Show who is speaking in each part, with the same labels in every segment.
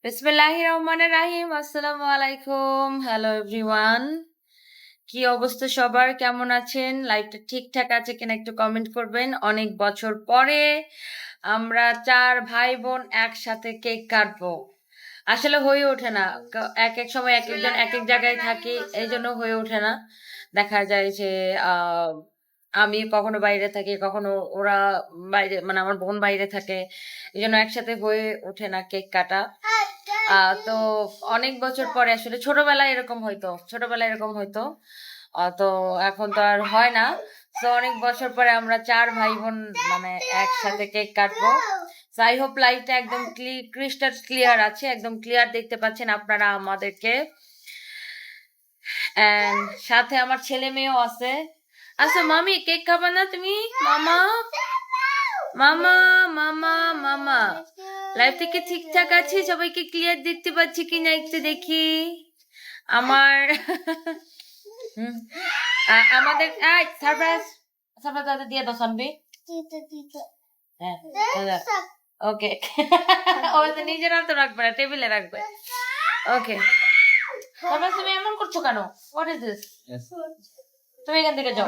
Speaker 1: বিসমিল্লাহির রহমানির রহিম। আসসালামু আলাইকুম। হ্যালো এভরিওয়ান, কি অবস্থা সবার? কেমন আছেন? লাইফটা ঠিকঠাক আছে কিনা একটু কমেন্ট করবেন। অনেক বছর পরে আমরা 4 ভাই বোন একসাথে কেক কাটবো। আসলে হয়ে ওঠে না, এক এক সময় এক একজন এক এক জায়গায় থাকি, এই জন্য হয়ে ওঠে না। দেখা যায় যে আমি কখনো বাইরে থাকি, কখনো ওরা বাইরে, মানে আমার বোন বাইরে থাকে, এই জন্য একসাথে হয়ে ওঠে না কেক কাটা। তো অনেক বছর পরে আসলে ছোটবেলায় এরকম হইতো। তো এখন তো আর হয় না। তো অনেক বছর পরে আমরা 4 ভাই বোন মানে একসাথে কেক কাটবো। তো আই হোপ লাইটটা একদম ক্রিস্টাল ক্লিয়ার আছে, একদম ক্লিয়ার দেখতে পাচ্ছেন আপনারা আমাদেরকে। এন্ড সাথে আমার ছেলে মেয়েও আছে। আচ্ছা মামি, কেক খাবা না তুমি? মামা মামা মামা মামা, লাইফ থেকে ঠিকঠাক আছে? সবাইকে ক্লিয়ার দেখতে পাচ্ছি কিনা একটু দেখি। আমার আমাদের সারপ্রাইজ দাদা দিয়ে দাও সানবি। হ্যাঁ ওকে। ও তো নিজের হাতে রাখবে না, টেবিলে রাখবে। ওকে, তারপর তুমি এমন করছো কেন? What is this? তুমি এখান থেকে যাও।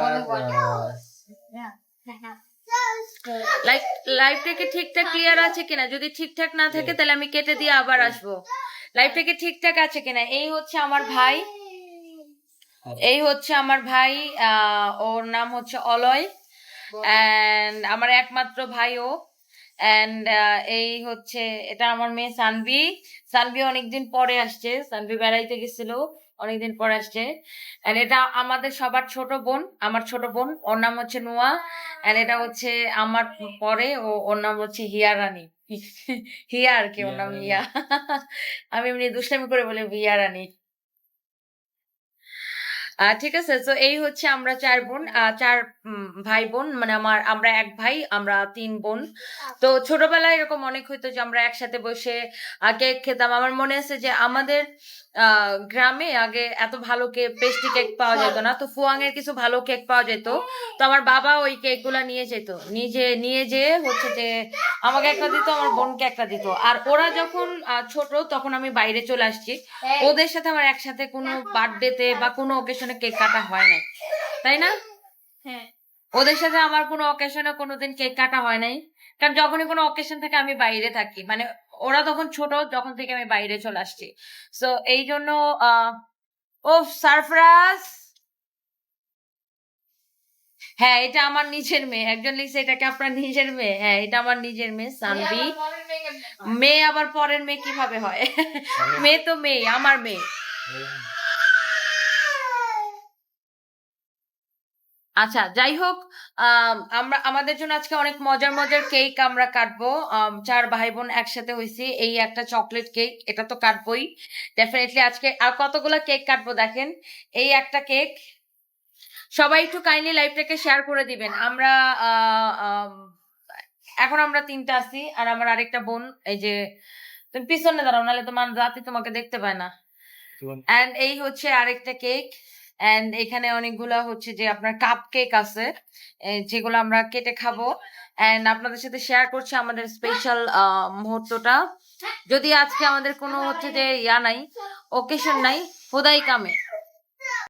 Speaker 1: লাইফটা কি ঠিকঠাক ক্লিয়ার আছে কিনা? যদি ঠিকঠাক না থাকে তাহলে আমি কেটে দিয়ে আবার আসবো। লাইফটা কি ঠিকঠাক আছে কিনা? এই হচ্ছে আমার ভাই, ওর নাম হচ্ছে অলয়, এন্ড আমার একমাত্র ভাই ও। এন্ড এই হচ্ছে, এটা আমার মেয়ে সানভি অনেকদিন পরে আসছে, সানভি বেড়াইতে গেছিল, অনেকদিন পরে আসছে। এন্ড এটা আমাদের সবার আমার ছোট বোন, ওর নাম হচ্ছে নোয়া। এন্ড এটা হচ্ছে আমার পরে, ওর নাম হচ্ছে হিয়া রানী। হিয়া আর কি, ওর নাম হিয়া। আমি এমনি দুষ্টামি করে বলি হিয়া রানী। ঠিক আছে। তো এই হচ্ছে আমরা 4 বোন, 4 ভাই বোন, মানে আমরা এক ভাই, আমরা 3 বোন। তো ছোটবেলায় এরকম অনেক হইতো যে আমরা একসাথে বসে কেক খেতাম। আমার মনে আছে যে আমাদের গ্রামে আগে এত ভালো পেস্ট্রি কেক পাওয়া যেত না, তো ফুয়াং এর কিছু ভালো কেক পাওয়া যেত। তো আমার বাবা ওই কেক গুলা নিয়ে যেত, নিয়ে যেয়ে হচ্ছে যে আমাকে একটা দিত, আমার বোনকে একটা দিত। আর ওরা যখন ছোট তখন আমি বাইরে চলে আসছি, ওদের সাথে আমার একসাথে কোনো বার্থডেতে বা কোনো অকেশনে কেক কাটা হয় নাই, তাই না? হ্যাঁ, ওদের সাথে আমার কোনো অকেশনে কোনোদিন কেক কাটা হয় নাই, কারণ যখনই কোনো অকেশন থেকে আমি বাইরে থাকি, মানে ওরা তখন ছোট, যখন থেকে আমি বাইরে চলে আসছি। সো এই জন্য ও সারফরাজ, হ্যাঁ এটা আমার নিজের মেয়ে। একজন লিখছে এটাকে আপনার নিজের মেয়ে। হ্যাঁ, এটা আমার নিজের মেয়ে সানভি। মেয়ে আবার পরের মেয়ে কিভাবে হয়? মেয়ে তো মেয়ে, আমার মেয়ে। আচ্ছা, যাই হোক, আমাদের জন্য আজকে অনেক মজার মজার কেক আমরা কাটবো। 4 ভাই বোন একসাথে হয়েছি, এই একটা চকলেট কেক, এটা তো কাটবোই ডেফিনেটলি আজকে। আর কতগুলা কেক কাটবো দেখেন, এই একটা কেক। সবাই একটু কাইন্ডলি লাইভটাকে শেয়ার করে দিবেন। আমরা এখন আমরা 3টা আছি, আর আমার আরেকটা বোন, এই যে তুমি পিছনে দাঁড়াও, নাহলে তোমার জাতি তোমাকে দেখতে পায় না। এন্ড এই হচ্ছে আরেকটা কেক। এন্ড এখানে অনেকগুলা হচ্ছে যে আপনার কাপ কেক আছে, যেগুলো আমরা কেটে খাবো। এন্ড আপনাদের সাথে শেয়ার করছি আমাদের স্পেশাল মুহূর্তটা। যদি আজকে আমাদের কোনো হচ্ছে যে নাই, ওকেশন নাই, খোদাই কামে,